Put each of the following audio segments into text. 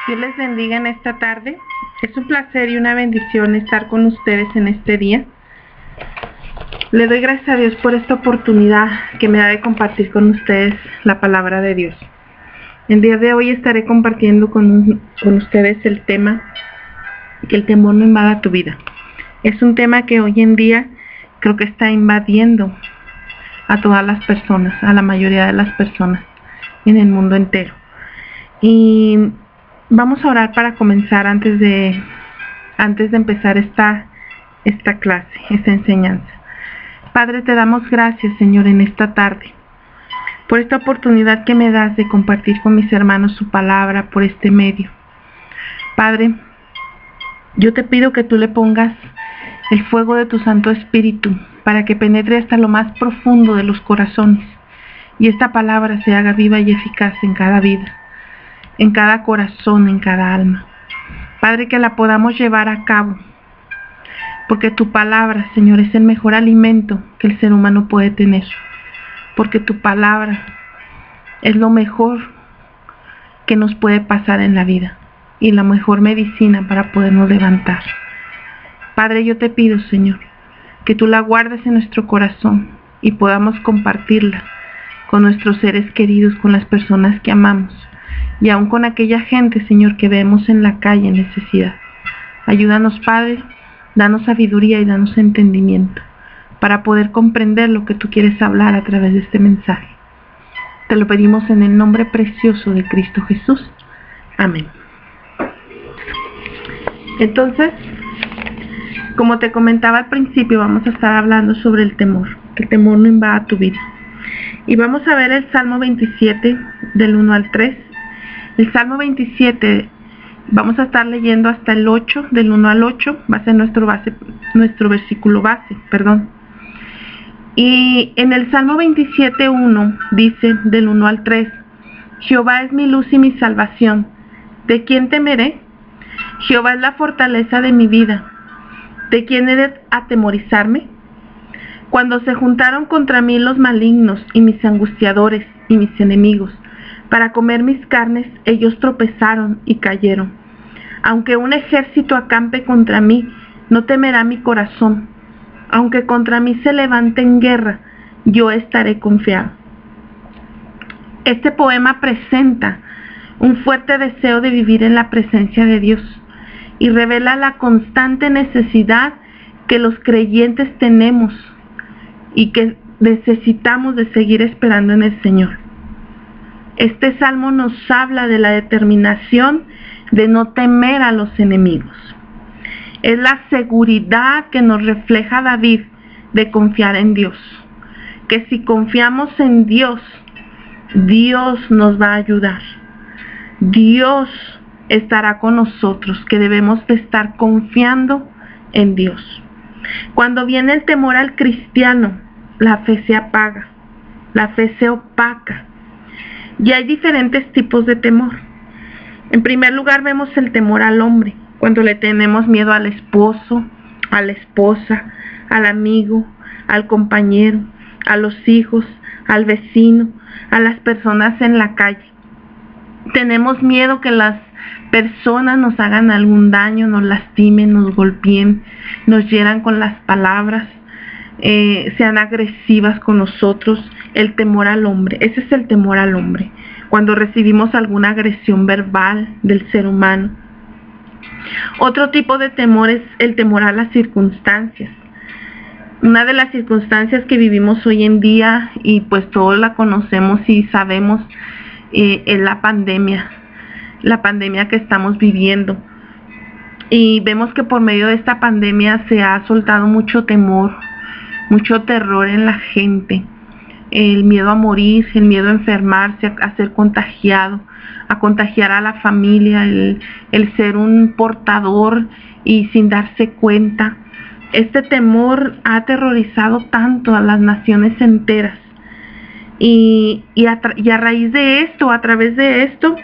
Dios les bendiga en esta tarde. Es un placer y una bendición estar con ustedes en este día. Le doy gracias a Dios por esta oportunidad que me da de compartir con ustedes la palabra de Dios. El día de hoy estaré compartiendo con ustedes el tema que el temor no invada tu vida. Es un tema que hoy en día creo que está invadiendo a todas las personas, a la mayoría de las personas en el mundo entero. Y vamos a orar para comenzar antes de empezar esta clase, esta enseñanza. Padre, te damos gracias, Señor, en esta tarde, por esta oportunidad que me das de compartir con mis hermanos su palabra por este medio. Padre, yo te pido que tú le pongas el fuego de tu Santo Espíritu para que penetre hasta lo más profundo de los corazones y esta palabra se haga viva y eficaz en cada vida, en cada corazón, en cada alma. Padre, que la podamos llevar a cabo, porque tu palabra, Señor, es el mejor alimento que el ser humano puede tener, porque tu palabra es lo mejor que nos puede pasar en la vida y la mejor medicina para podernos levantar. Padre, yo te pido, Señor, que tú la guardes en nuestro corazón y podamos compartirla con nuestros seres queridos, con las personas que amamos y aún con aquella gente, Señor, que vemos en la calle en necesidad. Ayúdanos, Padre, danos sabiduría y danos entendimiento para poder comprender lo que tú quieres hablar a través de este mensaje. Te lo pedimos en el nombre precioso de Cristo Jesús. Amén. Entonces, como te comentaba al principio, vamos a estar hablando sobre el temor, que el temor no invada tu vida. Y vamos a ver el Salmo 27 del 1 al 3. El Salmo 27, vamos a estar leyendo hasta el 8, del 1 al 8, va a ser nuestro versículo base, Y en el Salmo 27, 1, dice del 1 al 3, Jehová es mi luz y mi salvación, ¿de quién temeré? Jehová es la fortaleza de mi vida, ¿de quién he de atemorizarme? Cuando se juntaron contra mí los malignos y mis angustiadores y mis enemigos, para comer mis carnes, ellos tropezaron y cayeron. Aunque un ejército acampe contra mí, no temerá mi corazón. Aunque contra mí se levante en guerra, yo estaré confiado. Este poema presenta un fuerte deseo de vivir en la presencia de Dios y revela la constante necesidad que los creyentes tenemos y que necesitamos de seguir esperando en el Señor. Este salmo nos habla de la determinación de no temer a los enemigos. Es la seguridad que nos refleja David de confiar en Dios. Que si confiamos en Dios, Dios nos va a ayudar. Dios estará con nosotros, que debemos de estar confiando en Dios. Cuando viene el temor al cristiano, la fe se apaga, la fe se opaca. Y hay diferentes tipos de temor. En primer lugar vemos el temor al hombre, cuando le tenemos miedo al esposo, a la esposa, al amigo, al compañero, a los hijos, al vecino, a las personas en la calle. Tenemos miedo que las personas nos hagan algún daño, nos lastimen, nos golpeen, nos hieran con las palabras, sean agresivas con nosotros. El temor al hombre, ese es el temor al hombre, cuando recibimos alguna agresión verbal del ser humano. Otro tipo de temor es el temor a las circunstancias. Una de las circunstancias que vivimos hoy en día, y pues todos la conocemos y sabemos, es la pandemia que estamos viviendo. Y vemos que por medio de esta pandemia se ha soltado mucho temor, mucho terror en la gente. El miedo a morir, el miedo a enfermarse, a ser contagiado, a contagiar a la familia, el ser un portador y sin darse cuenta. Este temor ha aterrorizado tanto a las naciones enteras. Y a raíz de esto, a través de esto,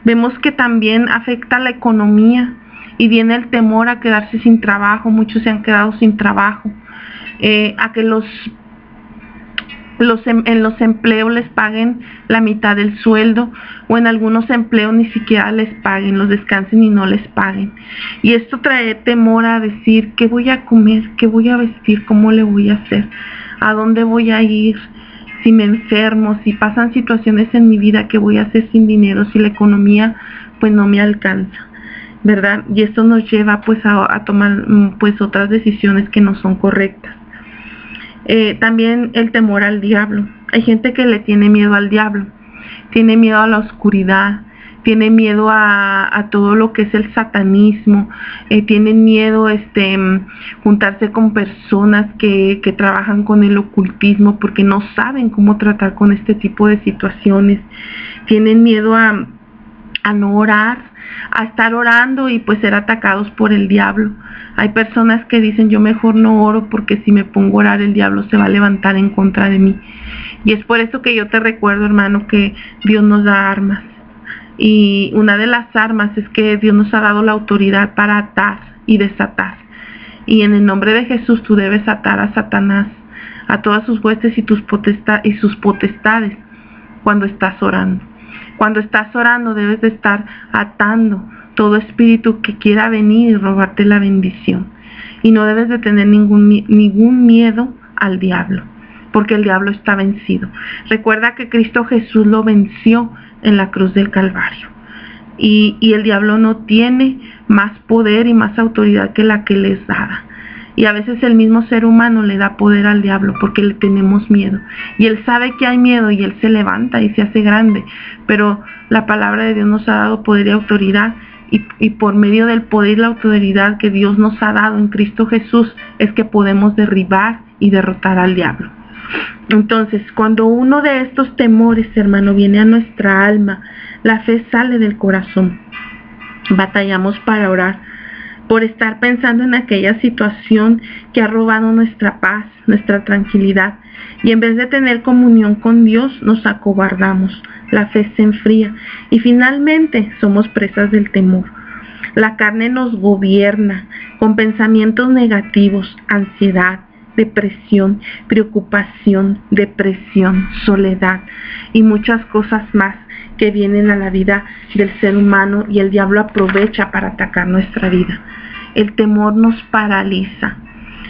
vemos que también afecta la economía y viene el temor a quedarse sin trabajo. Muchos se han quedado sin trabajo, a que en los empleos les paguen la mitad del sueldo, o en algunos empleos ni siquiera les paguen, los descansen y no les paguen. Y esto trae temor a decir: ¿qué voy a comer? ¿Qué voy a vestir? ¿Cómo le voy a hacer? ¿A dónde voy a ir? Si me enfermo, si pasan situaciones en mi vida, ¿qué voy a hacer sin dinero? Si la economía pues no me alcanza, ¿verdad? Y esto nos lleva pues a tomar pues otras decisiones que no son correctas. También el temor al diablo. Hay gente que le tiene miedo al diablo, tiene miedo a la oscuridad, tiene miedo a todo lo que es el satanismo, tienen miedo juntarse con personas que trabajan con el ocultismo porque no saben cómo tratar con este tipo de situaciones, tienen miedo a no orar, a estar orando y pues ser atacados por el diablo. Hay personas que dicen: yo mejor no oro porque si me pongo a orar el diablo se va a levantar en contra de mí. Y es por eso que yo te recuerdo, hermano, que Dios nos da armas. Y una de las armas es que Dios nos ha dado la autoridad para atar y desatar. Y en el nombre de Jesús tú debes atar a Satanás, a todas sus huestes y sus potestades cuando estás orando. Cuando estás orando debes de estar atando todo espíritu que quiera venir y robarte la bendición. Y no debes de tener ningún miedo al diablo, porque el diablo está vencido. Recuerda que Cristo Jesús lo venció en la cruz del Calvario. Y el diablo no tiene más poder y más autoridad que la que le es dada. Y a veces el mismo ser humano le da poder al diablo porque le tenemos miedo. Y él sabe que hay miedo y él se levanta y se hace grande. Pero la palabra de Dios nos ha dado poder y autoridad. Y por medio del poder y la autoridad que Dios nos ha dado en Cristo Jesús es que podemos derribar y derrotar al diablo. Entonces, cuando uno de estos temores, hermano, viene a nuestra alma, la fe sale del corazón. Batallamos para orar, por estar pensando en aquella situación que ha robado nuestra paz, nuestra tranquilidad. Y en vez de tener comunión con Dios, nos acobardamos. La fe se enfría y finalmente somos presas del temor. La carne nos gobierna con pensamientos negativos, ansiedad, depresión, preocupación, depresión, soledad y muchas cosas más que vienen a la vida del ser humano, y el diablo aprovecha para atacar nuestra vida. El temor nos paraliza,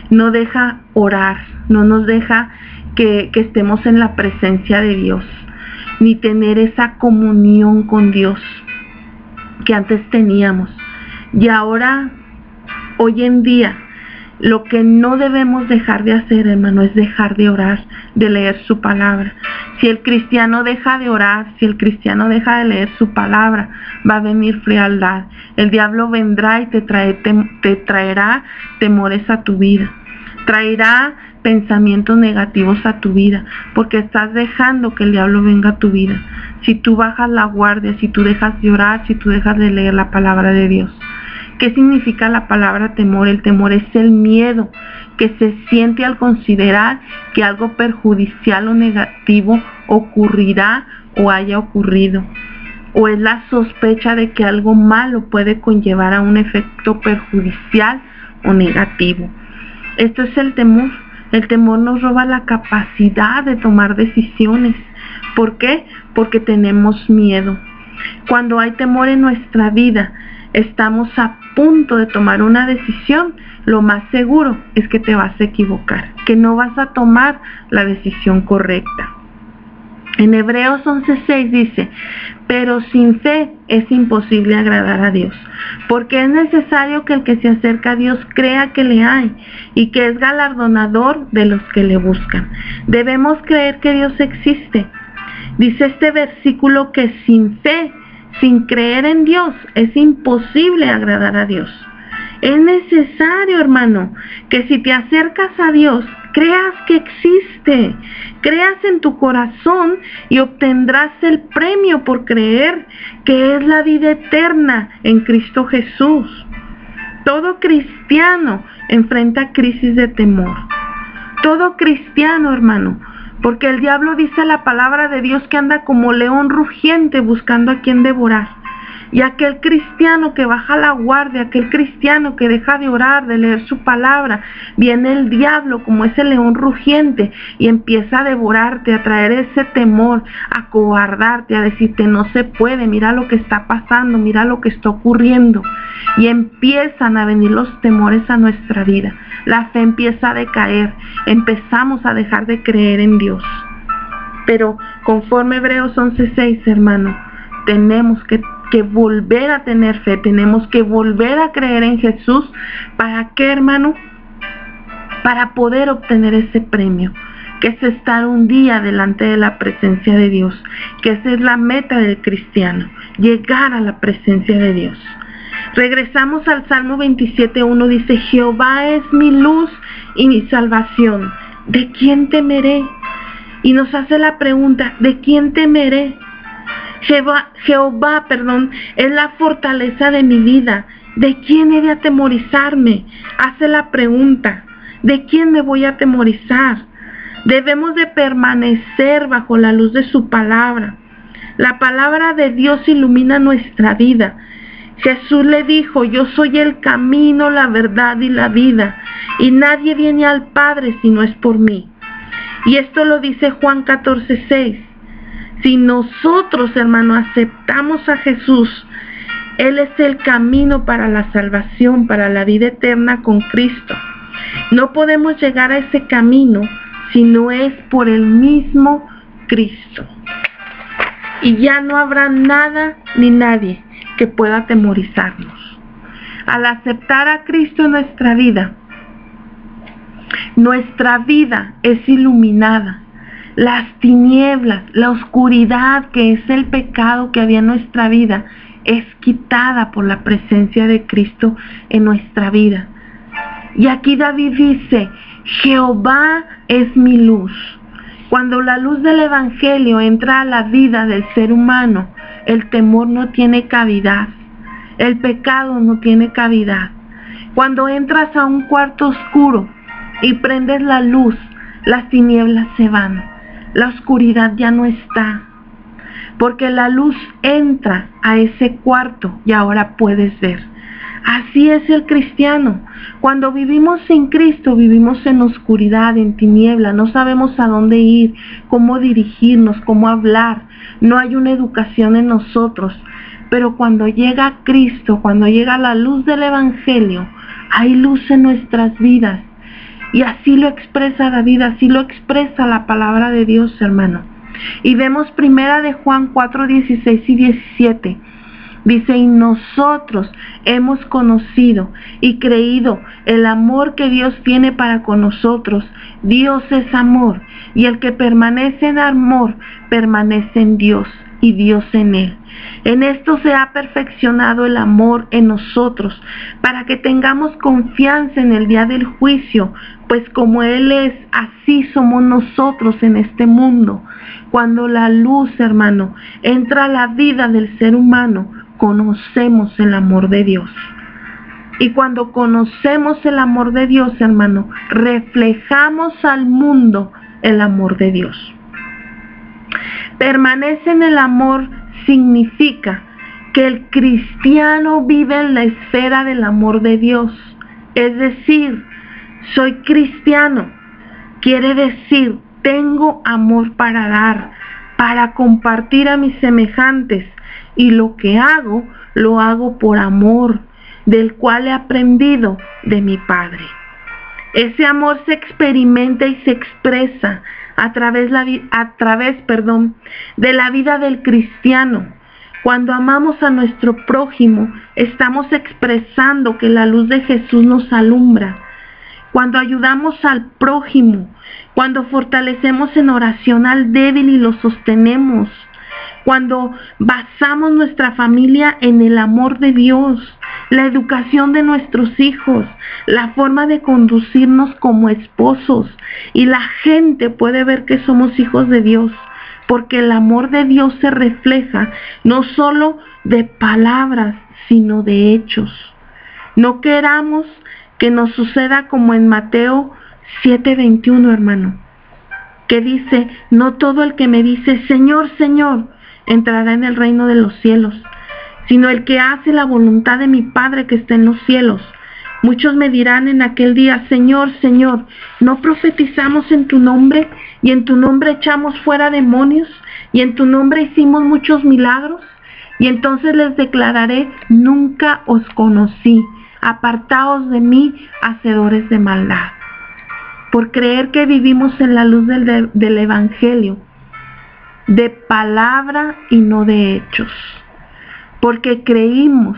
no deja orar, no nos deja que estemos en la presencia de Dios, ni tener esa comunión con Dios que antes teníamos. Y ahora, hoy en día, lo que no debemos dejar de hacer, hermano, es dejar de orar, de leer su palabra. Si el cristiano deja de orar, si el cristiano deja de leer su palabra, va a venir frialdad. El diablo vendrá y te traerá temores a tu vida. Traerá pensamientos negativos a tu vida, porque estás dejando que el diablo venga a tu vida. Si tú bajas la guardia, si tú dejas de orar, si tú dejas de leer la palabra de Dios. ¿Qué significa la palabra temor? El temor es el miedo que se siente al considerar que algo perjudicial o negativo ocurrirá o haya ocurrido. O es la sospecha de que algo malo puede conllevar a un efecto perjudicial o negativo. Esto es el temor. El temor nos roba la capacidad de tomar decisiones. ¿Por qué? Porque tenemos miedo. Cuando hay temor en nuestra vida, estamos a punto de tomar una decisión, lo más seguro es que te vas a equivocar, que no vas a tomar la decisión correcta. En Hebreos 11:6 dice: pero sin fe es imposible agradar a Dios, porque es necesario que el que se acerca a Dios crea que le hay y que es galardonador de los que le buscan. Debemos creer que Dios existe. Dice este versículo que sin fe, sin creer en Dios, es imposible agradar a Dios. Es necesario, hermano, que si te acercas a Dios, creas que existe, creas en tu corazón y obtendrás el premio por creer, que es la vida eterna en Cristo Jesús. Todo cristiano enfrenta crisis de temor. Todo cristiano, hermano, porque el diablo dice la palabra de Dios que anda como león rugiente buscando a quien devorar. Y aquel cristiano que baja la guardia, aquel cristiano que deja de orar, de leer su palabra, viene el diablo como ese león rugiente y empieza a devorarte, a traer ese temor, a cobardarte, a decirte no se puede, mira lo que está pasando, mira lo que está ocurriendo. Y empiezan a venir los temores a nuestra vida. La fe empieza a decaer, empezamos a dejar de creer en Dios. Pero conforme Hebreos 11:6, hermano, tenemos que volver a tener fe, tenemos que volver a creer en Jesús. ¿Para qué, hermano? Para poder obtener ese premio, que es estar un día delante de la presencia de Dios, que esa es la meta del cristiano, llegar a la presencia de Dios. Regresamos al Salmo 27:1, dice, Jehová es mi luz y mi salvación, ¿de quién temeré? Y nos hace la pregunta, ¿de quién temeré? Jehová, es la fortaleza de mi vida. ¿De quién he de atemorizarme? Hace la pregunta, ¿de quién me voy a atemorizar? Debemos de permanecer bajo la luz de su palabra. La palabra de Dios ilumina nuestra vida. Jesús le dijo, yo soy el camino, la verdad y la vida, y nadie viene al Padre si no es por mí. Y esto lo dice Juan 14:6. Si nosotros, hermano, aceptamos a Jesús, Él es el camino para la salvación, para la vida eterna con Cristo. No podemos llegar a ese camino si no es por el mismo Cristo. Y ya no habrá nada ni nadie que pueda atemorizarnos. Al aceptar a Cristo en nuestra vida es iluminada. Las tinieblas, la oscuridad que es el pecado que había en nuestra vida, es quitada por la presencia de Cristo en nuestra vida. Y aquí David dice, Jehová es mi luz. Cuando la luz del Evangelio entra a la vida del ser humano, el temor no tiene cavidad, el pecado no tiene cavidad. Cuando entras a un cuarto oscuro y prendes la luz, las tinieblas se van. La oscuridad ya no está, porque la luz entra a ese cuarto y ahora puedes ver. Así es el cristiano. Cuando vivimos sin Cristo, vivimos en oscuridad, en tiniebla, no sabemos a dónde ir, cómo dirigirnos, cómo hablar, no hay una educación en nosotros. Pero cuando llega Cristo, cuando llega la luz del Evangelio, hay luz en nuestras vidas. Y así lo expresa David, así lo expresa la palabra de Dios, hermano. Y vemos primera de Juan 4:16 y 17. Dice, y nosotros hemos conocido y creído el amor que Dios tiene para con nosotros. Dios es amor, y el que permanece en amor, permanece en Dios, y Dios en él. En esto se ha perfeccionado el amor en nosotros, para que tengamos confianza en el día del juicio, pues como Él es, así somos nosotros en este mundo. Cuando la luz, hermano, entra a la vida del ser humano, conocemos el amor de Dios. Y cuando conocemos el amor de Dios, hermano, reflejamos al mundo el amor de Dios. Permanece en el amor significa que el cristiano vive en la esfera del amor de Dios. Es decir, soy cristiano. Quiere decir, tengo amor para dar, para compartir a mis semejantes. Y lo que hago, lo hago por amor, del cual he aprendido de mi Padre. Ese amor se experimenta y se expresa a través de la vida del cristiano. Cuando amamos a nuestro prójimo, estamos expresando que la luz de Jesús nos alumbra. Cuando ayudamos al prójimo, cuando fortalecemos en oración al débil y lo sostenemos, cuando basamos nuestra familia en el amor de Dios, la educación de nuestros hijos, la forma de conducirnos como esposos, y la gente puede ver que somos hijos de Dios, porque el amor de Dios se refleja no solo de palabras, sino de hechos. No queramos que nos suceda como en Mateo 7:21, hermano, que dice, no todo el que me dice, Señor, Señor, entrará en el reino de los cielos, sino el que hace la voluntad de mi Padre que está en los cielos. Muchos me dirán en aquel día: Señor, Señor, ¿no profetizamos en tu nombre? Y en tu nombre echamos fuera demonios, y en tu nombre hicimos muchos milagros. Y entonces les declararé: nunca os conocí, apartaos de mí, hacedores de maldad. Por creer que vivimos en la luz del Evangelio, de palabra y no de hechos. Porque creímos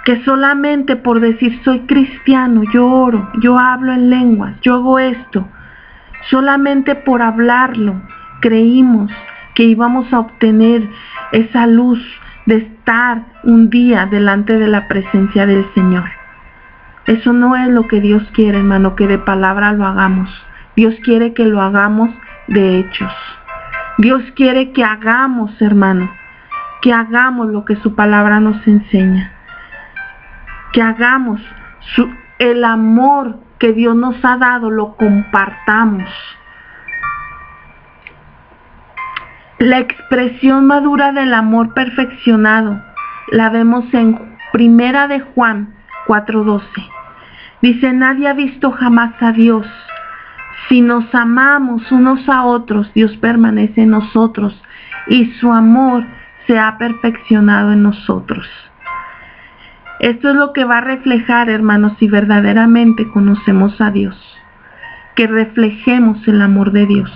que solamente por decir soy cristiano, yo oro, yo hablo en lenguas, yo hago esto, solamente por hablarlo, creímos que íbamos a obtener esa luz de estar un día delante de la presencia del Señor. Eso no es lo que Dios quiere, hermano, que de palabra lo hagamos. Dios quiere que lo hagamos de hechos. Dios quiere que hagamos, hermano, que hagamos lo que su palabra nos enseña. Que hagamos el amor que Dios nos ha dado, lo compartamos. La expresión madura del amor perfeccionado la vemos en Primera de Juan 4:12. Dice: nadie ha visto jamás a Dios. Si nos amamos unos a otros, Dios permanece en nosotros y su amor se ha perfeccionado en nosotros. Esto es lo que va a reflejar, hermanos, si verdaderamente conocemos a Dios. Que reflejemos el amor de Dios.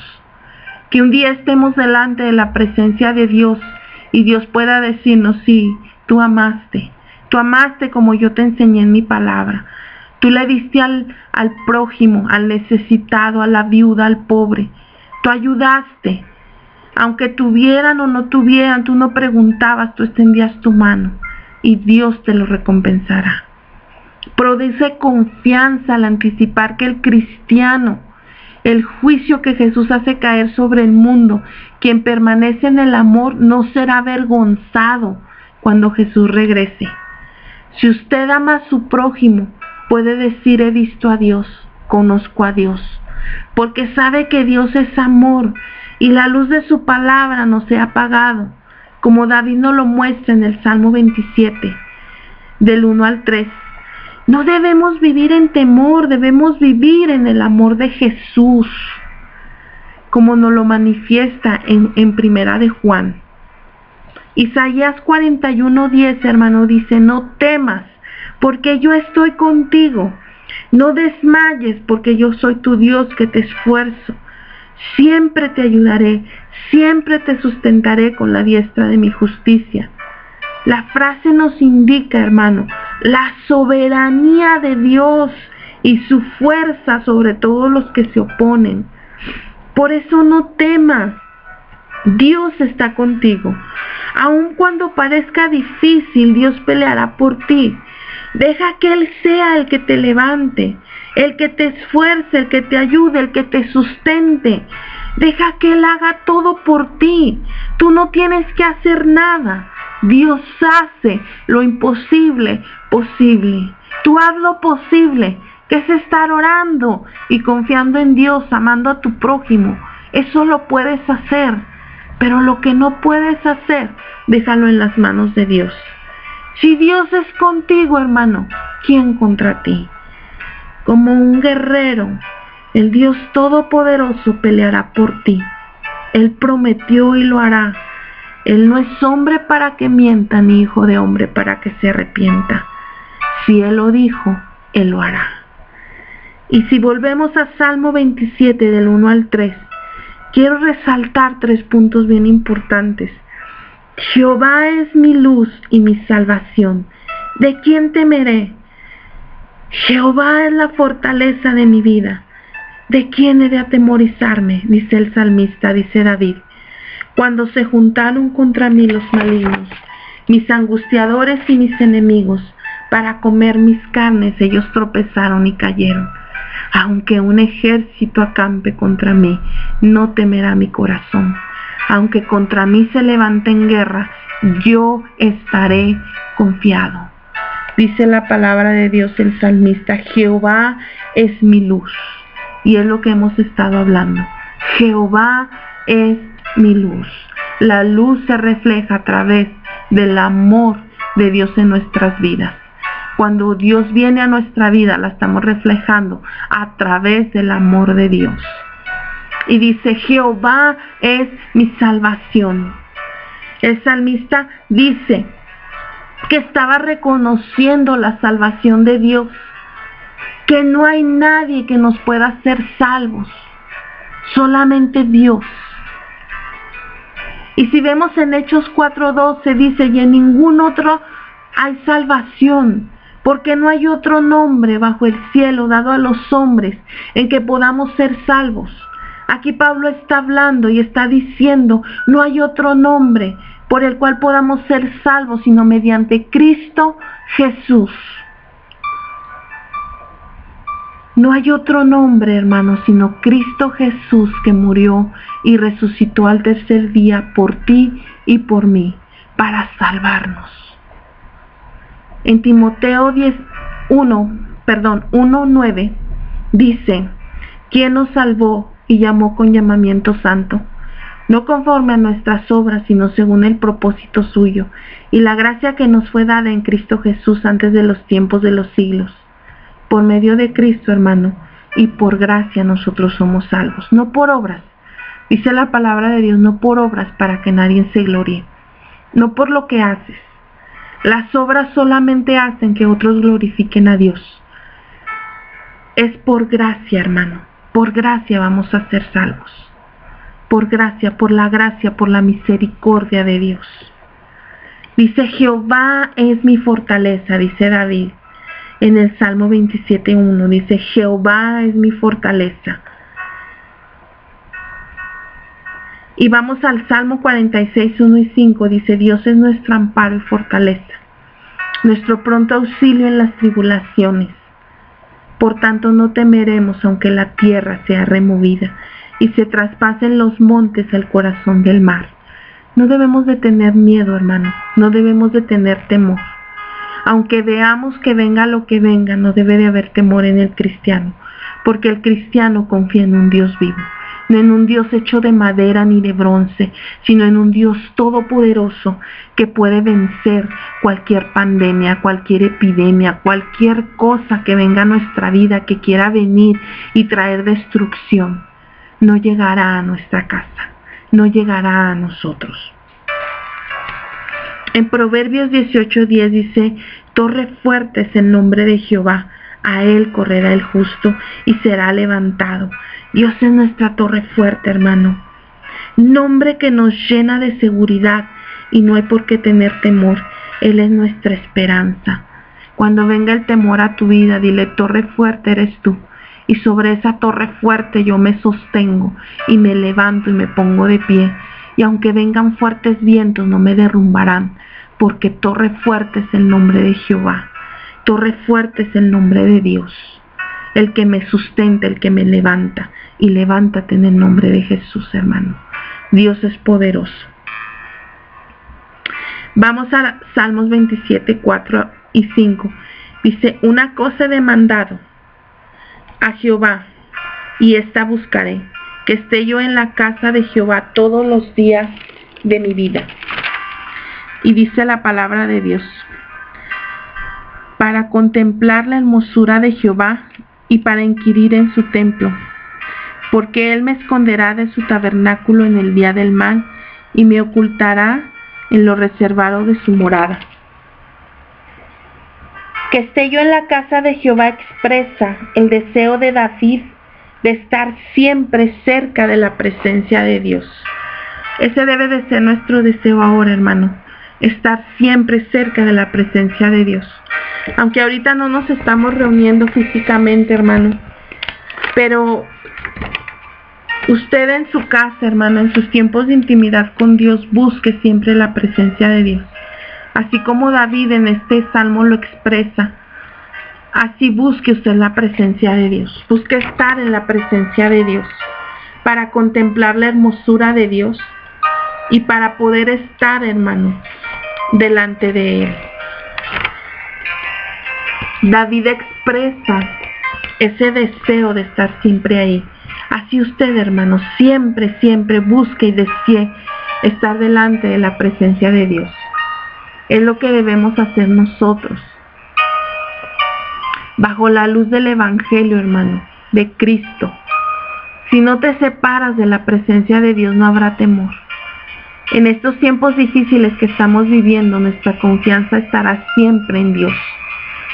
Que un día estemos delante de la presencia de Dios y Dios pueda decirnos: sí, tú amaste como yo te enseñé en mi palabra. Tú le diste al prójimo, al necesitado, a la viuda, al pobre. Tú ayudaste. Aunque tuvieran o no tuvieran, tú no preguntabas, tú extendías tu mano y Dios te lo recompensará. Produce confianza al anticipar que el cristiano, el juicio que Jesús hace caer sobre el mundo, quien permanece en el amor no será avergonzado cuando Jesús regrese. Si usted ama a su prójimo, puede decir: he visto a Dios, conozco a Dios, porque sabe que Dios es amor y la luz de su palabra no se ha apagado, como David nos lo muestra en el Salmo 27, del 1 al 3. No debemos vivir en temor, debemos vivir en el amor de Jesús, como nos lo manifiesta en Primera de Juan. Isaías 41:10, hermano, dice: no temas, porque yo estoy contigo. No desmayes, porque yo soy tu Dios que te esfuerzo. Siempre te ayudaré, siempre te sustentaré con la diestra de mi justicia. La frase nos indica, hermano, la soberanía de Dios y su fuerza sobre todos los que se oponen. Por eso no temas, Dios está contigo. Aun cuando parezca difícil, Dios peleará por ti. Deja que Él sea el que te levante, el que te esfuerce, el que te ayude, el que te sustente. Deja que Él haga todo por ti. Tú no tienes que hacer nada. Dios hace lo imposible posible. Tú haz lo posible, que es estar orando y confiando en Dios, amando a tu prójimo. Eso lo puedes hacer, pero lo que no puedes hacer, déjalo en las manos de Dios. Si Dios es contigo, hermano, ¿quién contra ti? Como un guerrero, el Dios Todopoderoso peleará por ti. Él prometió y lo hará. Él no es hombre para que mienta, ni hijo de hombre para que se arrepienta. Si Él lo dijo, Él lo hará. Y si volvemos a Salmo 27, del 1 al 3, quiero resaltar 3 puntos bien importantes. Jehová es mi luz y mi salvación. ¿De quién temeré? Jehová es la fortaleza de mi vida. ¿De quién he de atemorizarme? Dice el salmista, dice David. Cuando se juntaron contra mí los malignos, mis angustiadores y mis enemigos, para comer mis carnes, ellos tropezaron y cayeron. Aunque un ejército acampe contra mí, no temerá mi corazón. Aunque contra mí se levante en guerra, yo estaré confiado. Dice la palabra de Dios el salmista: Jehová es mi luz. Y es lo que hemos estado hablando. Jehová es mi luz. La luz se refleja a través del amor de Dios en nuestras vidas. Cuando Dios viene a nuestra vida, la estamos reflejando a través del amor de Dios. Y dice, Jehová es mi salvación. El salmista dice que estaba reconociendo la salvación de Dios, que no hay nadie que nos pueda hacer salvos, solamente Dios. Y si vemos en Hechos 4:12 dice, y en ningún otro hay salvación, porque no hay otro nombre bajo el cielo dado a los hombres en que podamos ser salvos. Aquí Pablo está hablando y está diciendo, no hay otro nombre por el cual podamos ser salvos, sino mediante Cristo Jesús. No hay otro nombre, hermanos, sino Cristo Jesús, que murió y resucitó al tercer día por ti y por mí, para salvarnos. En Timoteo 1:9 dice, ¿quién nos salvó y llamó con llamamiento santo? No conforme a nuestras obras, sino según el propósito suyo, y la gracia que nos fue dada en Cristo Jesús antes de los tiempos de los siglos. Por medio de Cristo, hermano, y por gracia nosotros somos salvos, no por obras. Dice la palabra de Dios, no por obras para que nadie se gloríe, no por lo que haces. Las obras solamente hacen que otros glorifiquen a Dios. Es por gracia, hermano, por gracia vamos a ser salvos. Por gracia, por la misericordia de Dios. Dice, Jehová es mi fortaleza, dice David. En el Salmo 27:1 dice, Jehová es mi fortaleza. Y vamos al Salmo 46:1 y 5, dice, Dios es nuestro amparo y fortaleza, nuestro pronto auxilio en las tribulaciones. Por tanto no temeremos aunque la tierra sea removida y se traspasen los montes al corazón del mar. No debemos de tener miedo, hermano, no debemos de tener temor. Aunque veamos que venga lo que venga, no debe de haber temor en el cristiano, porque el cristiano confía en un Dios vivo, no en un Dios hecho de madera ni de bronce, sino en un Dios todopoderoso que puede vencer cualquier pandemia, cualquier epidemia, cualquier cosa que venga a nuestra vida, que quiera venir y traer destrucción. No llegará a nuestra casa, no llegará a nosotros. En Proverbios 18:10 dice, torre fuerte es el nombre de Jehová, a él correrá el justo y será levantado. Dios es nuestra torre fuerte, hermano. Nombre que nos llena de seguridad y no hay por qué tener temor. Él es nuestra esperanza. Cuando venga el temor a tu vida, dile, torre fuerte eres tú. Y sobre esa torre fuerte yo me sostengo y me levanto y me pongo de pie. Y aunque vengan fuertes vientos no me derrumbarán, porque torre fuerte es el nombre de Jehová. Torre fuerte es el nombre de Dios, el que me sustenta, el que me levanta. Y levántate en el nombre de Jesús, hermano. Dios es poderoso. Vamos a Salmos 27:4 y 5. Dice, una cosa he demandado a Jehová, y esta buscaré, que esté yo en la casa de Jehová todos los días de mi vida. Y dice la palabra de Dios, para contemplar la hermosura de Jehová y para inquirir en su templo, porque él me esconderá de su tabernáculo en el día del mal y me ocultará en lo reservado de su morada. Que esté yo en la casa de Jehová expresa el deseo de David de estar siempre cerca de la presencia de Dios. Ese debe de ser nuestro deseo ahora, hermano, estar siempre cerca de la presencia de Dios. Aunque ahorita no nos estamos reuniendo físicamente, hermano, pero usted en su casa, hermano, en sus tiempos de intimidad con Dios, busque siempre la presencia de Dios. Así como David en este salmo lo expresa, así busque usted la presencia de Dios. Busque estar en la presencia de Dios para contemplar la hermosura de Dios y para poder estar, hermano, delante de Él. David expresa ese deseo de estar siempre ahí. Así usted, hermano, siempre, siempre busque y desee estar delante de la presencia de Dios. Es lo que debemos hacer nosotros. Bajo la luz del Evangelio, hermano, de Cristo. Si no te separas de la presencia de Dios, no habrá temor. En estos tiempos difíciles que estamos viviendo, nuestra confianza estará siempre en Dios.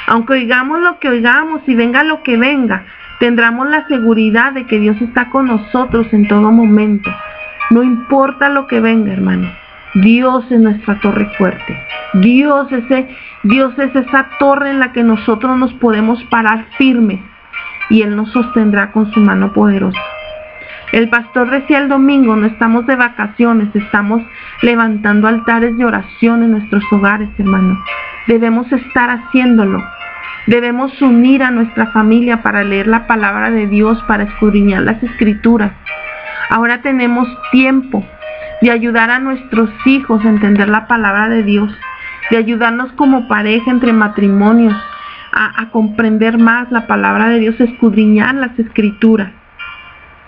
Aunque oigamos lo que oigamos y venga lo que venga, tendremos la seguridad de que Dios está con nosotros en todo momento. No importa lo que venga, hermano. Dios es nuestra torre fuerte. Dios es esa torre en la que nosotros nos podemos parar firmes y Él nos sostendrá con su mano poderosa. El pastor decía el domingo, no estamos de vacaciones, estamos levantando altares de oración en nuestros hogares, hermano. Debemos estar haciéndolo. Debemos unir a nuestra familia para leer la palabra de Dios, para escudriñar las Escrituras. Ahora tenemos tiempo de ayudar a nuestros hijos a entender la palabra de Dios, de ayudarnos como pareja entre matrimonios a comprender más la palabra de Dios, a escudriñar las Escrituras.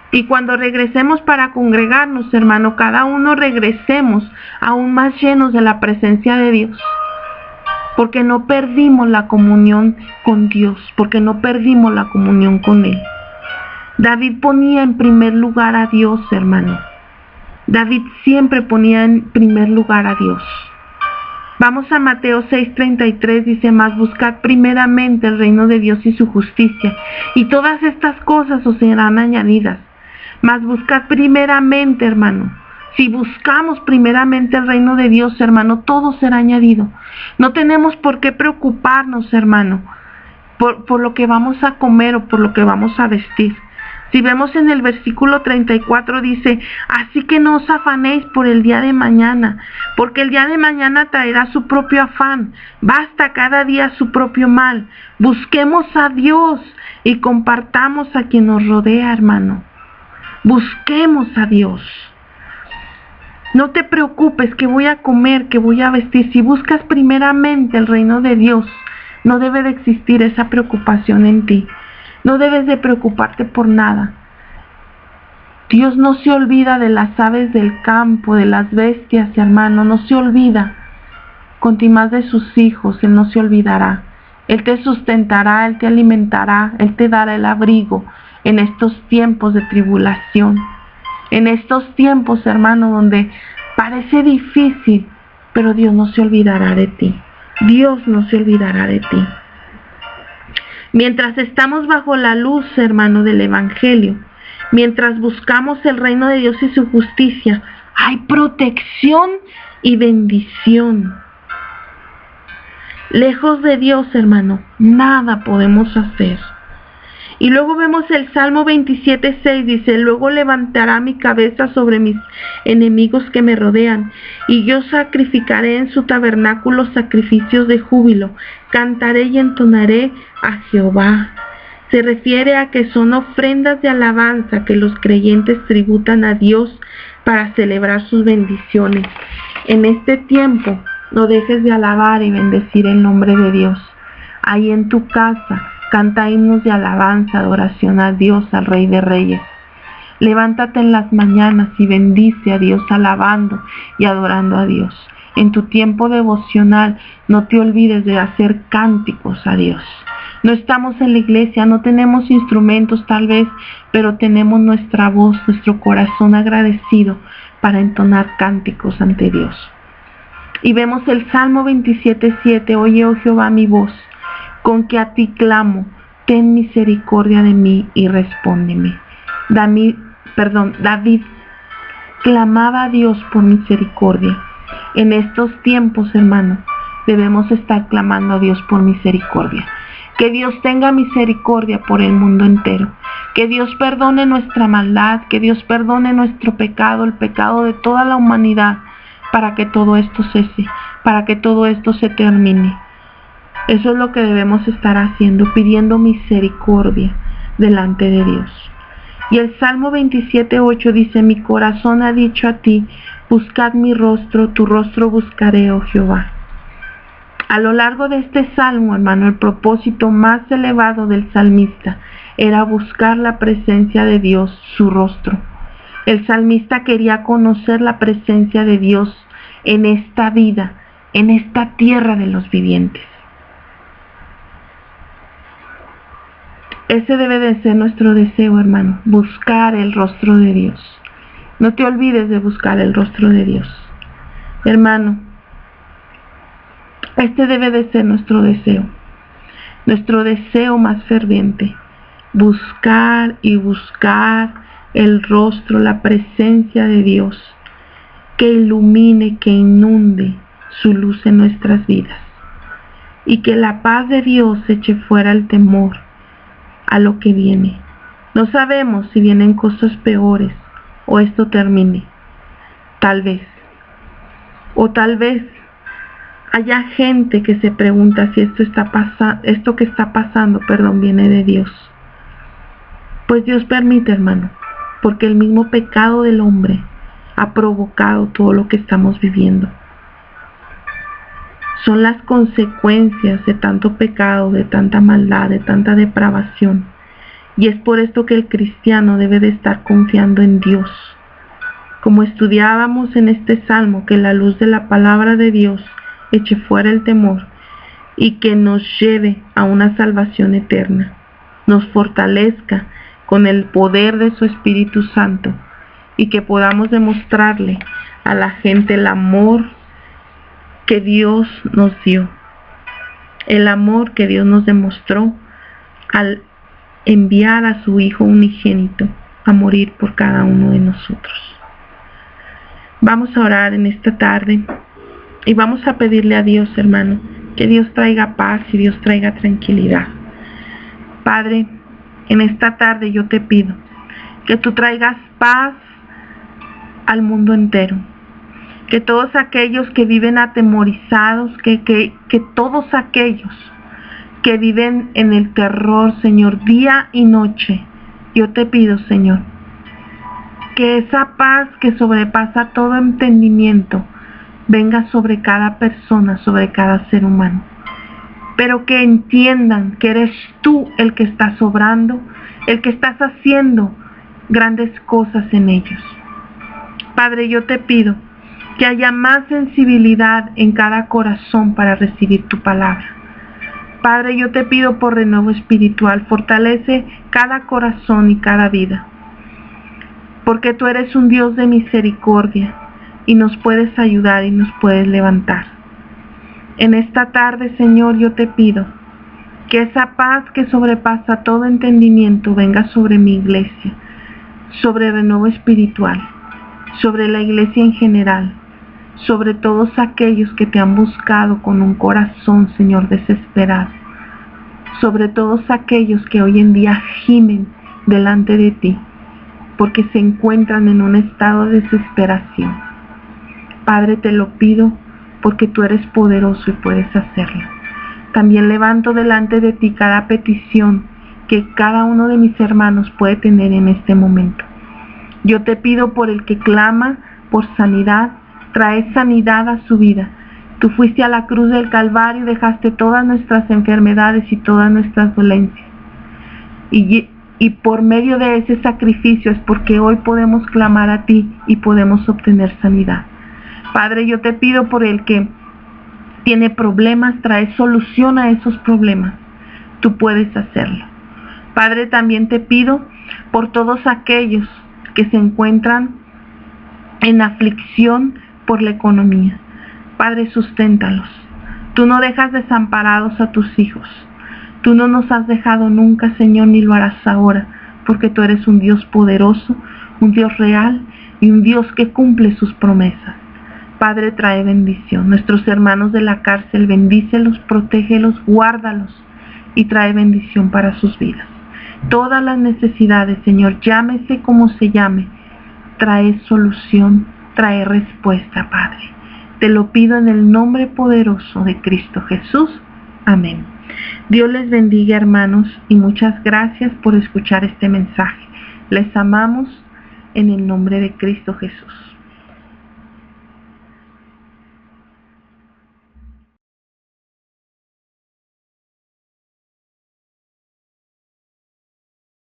Y cuando regresemos para congregarnos, hermano, cada uno regresemos aún más llenos de la presencia de Dios. Porque no perdimos la comunión con Dios, porque no perdimos la comunión con Él. David ponía en primer lugar a Dios, hermano. David siempre ponía en primer lugar a Dios. Vamos a Mateo 6:33, dice, mas buscad primeramente el reino de Dios y su justicia, y todas estas cosas os serán añadidas. Mas buscad primeramente, hermano. Si buscamos primeramente el reino de Dios, hermano, todo será añadido. No tenemos por qué preocuparnos, hermano, por lo que vamos a comer o por lo que vamos a vestir. Si vemos en el versículo 34 dice, así que no os afanéis por el día de mañana, porque el día de mañana traerá su propio afán. Basta cada día su propio mal. Busquemos a Dios y compartamos a quien nos rodea, hermano. Busquemos a Dios. No te preocupes que voy a comer, que voy a vestir. Si buscas primeramente el reino de Dios, no debe de existir esa preocupación en ti. No debes de preocuparte por nada. Dios no se olvida de las aves del campo, de las bestias, hermano. No se olvida. Con ti más de sus hijos, Él no se olvidará. Él te sustentará, Él te alimentará, Él te dará el abrigo en estos tiempos de tribulación. En estos tiempos, hermano, donde parece difícil, pero Dios no se olvidará de ti. Dios no se olvidará de ti. Mientras estamos bajo la luz, hermano, del Evangelio, mientras buscamos el reino de Dios y su justicia, hay protección y bendición. Lejos de Dios, hermano, nada podemos hacer. Y luego vemos el Salmo 27:6, dice, luego levantará mi cabeza sobre mis enemigos que me rodean, y yo sacrificaré en su tabernáculo sacrificios de júbilo, cantaré y entonaré a Jehová. Se refiere a que son ofrendas de alabanza que los creyentes tributan a Dios para celebrar sus bendiciones. En este tiempo, no dejes de alabar y bendecir el nombre de Dios. Ahí en tu casa, canta himnos de alabanza, adoración a Dios, al Rey de Reyes. Levántate en las mañanas y bendice a Dios alabando y adorando a Dios. En tu tiempo devocional no te olvides de hacer cánticos a Dios. No estamos en la iglesia, no tenemos instrumentos tal vez, pero tenemos nuestra voz, nuestro corazón agradecido para entonar cánticos ante Dios. Y vemos el Salmo 27:7, oye, oh Jehová, mi voz, con que a ti clamo, ten misericordia de mí y respóndeme. David clamaba a Dios por misericordia. En estos tiempos, hermano, debemos estar clamando a Dios por misericordia. Que Dios tenga misericordia por el mundo entero. Que Dios perdone nuestra maldad, que Dios perdone nuestro pecado, el pecado de toda la humanidad, para que todo esto cese, para que todo esto se termine. Eso es lo que debemos estar haciendo, pidiendo misericordia delante de Dios. Y el Salmo 27:8 dice, mi corazón ha dicho a ti, buscad mi rostro, tu rostro buscaré, oh Jehová. A lo largo de este salmo, hermano, el propósito más elevado del salmista era buscar la presencia de Dios, su rostro. El salmista quería conocer la presencia de Dios en esta vida, en esta tierra de los vivientes. Ese debe de ser nuestro deseo, hermano, buscar el rostro de Dios. No te olvides de buscar el rostro de Dios. Hermano, este debe de ser nuestro deseo más ferviente. Buscar y buscar el rostro, la presencia de Dios, que ilumine, que inunde su luz en nuestras vidas. Y que la paz de Dios eche fuera el temor a lo que viene. No sabemos si vienen cosas peores o esto termine. Tal vez. O tal vez haya gente que se pregunta si esto que está pasando, viene de Dios. Pues Dios permite, hermano, porque el mismo pecado del hombre ha provocado todo lo que estamos viviendo. Son las consecuencias de tanto pecado, de tanta maldad, de tanta depravación. Y es por esto que el cristiano debe de estar confiando en Dios. Como estudiábamos en este salmo, que la luz de la palabra de Dios eche fuera el temor y que nos lleve a una salvación eterna. Nos fortalezca con el poder de su Espíritu Santo y que podamos demostrarle a la gente el amor que Dios nos dio, el amor que Dios nos demostró al enviar a su Hijo unigénito a morir por cada uno de nosotros. Vamos a orar en esta tarde y vamos a pedirle a Dios, hermano, que Dios traiga paz y Dios traiga tranquilidad. Padre, en esta tarde yo te pido que tú traigas paz al mundo entero. Que todos aquellos que viven atemorizados, que todos aquellos que viven en el terror, Señor, día y noche, yo te pido, Señor, que esa paz que sobrepasa todo entendimiento venga sobre cada persona, sobre cada ser humano. Pero que entiendan que eres tú el que estás obrando, el que estás haciendo grandes cosas en ellos. Padre, yo te pido que haya más sensibilidad en cada corazón para recibir tu palabra. Padre, yo te pido por renuevo espiritual, fortalece cada corazón y cada vida, porque tú eres un Dios de misericordia y nos puedes ayudar y nos puedes levantar. En esta tarde, Señor, yo te pido que esa paz que sobrepasa todo entendimiento venga sobre mi iglesia, sobre renuevo espiritual, sobre la iglesia en general, sobre todos aquellos que te han buscado con un corazón, Señor, desesperado, sobre todos aquellos que hoy en día gimen delante de ti, porque se encuentran en un estado de desesperación. Padre, te lo pido porque tú eres poderoso y puedes hacerlo. También levanto delante de ti cada petición que cada uno de mis hermanos puede tener en este momento. Yo te pido por el que clama por sanidad, trae sanidad a su vida. Tú fuiste a la cruz del Calvario y dejaste todas nuestras enfermedades y todas nuestras dolencias. Y por medio de ese sacrificio es porque hoy podemos clamar a ti y podemos obtener sanidad. Padre, yo te pido por el que tiene problemas, trae solución a esos problemas. Tú puedes hacerlo. Padre, también te pido por todos aquellos que se encuentran en aflicción por la economía. Padre, susténtalos. Tú no dejas desamparados a tus hijos. Tú no nos has dejado nunca, Señor, ni lo harás ahora, porque tú eres un Dios poderoso, un Dios real y un Dios que cumple sus promesas. Padre, trae bendición. Nuestros hermanos de la cárcel, bendícelos, protégelos, guárdalos y trae bendición para sus vidas. Todas las necesidades, Señor, llámese como se llame, trae solución, trae respuesta, Padre. Te lo pido en el nombre poderoso de Cristo Jesús. Amén. Dios les bendiga, hermanos, y muchas gracias por escuchar este mensaje. Les amamos en el nombre de Cristo Jesús.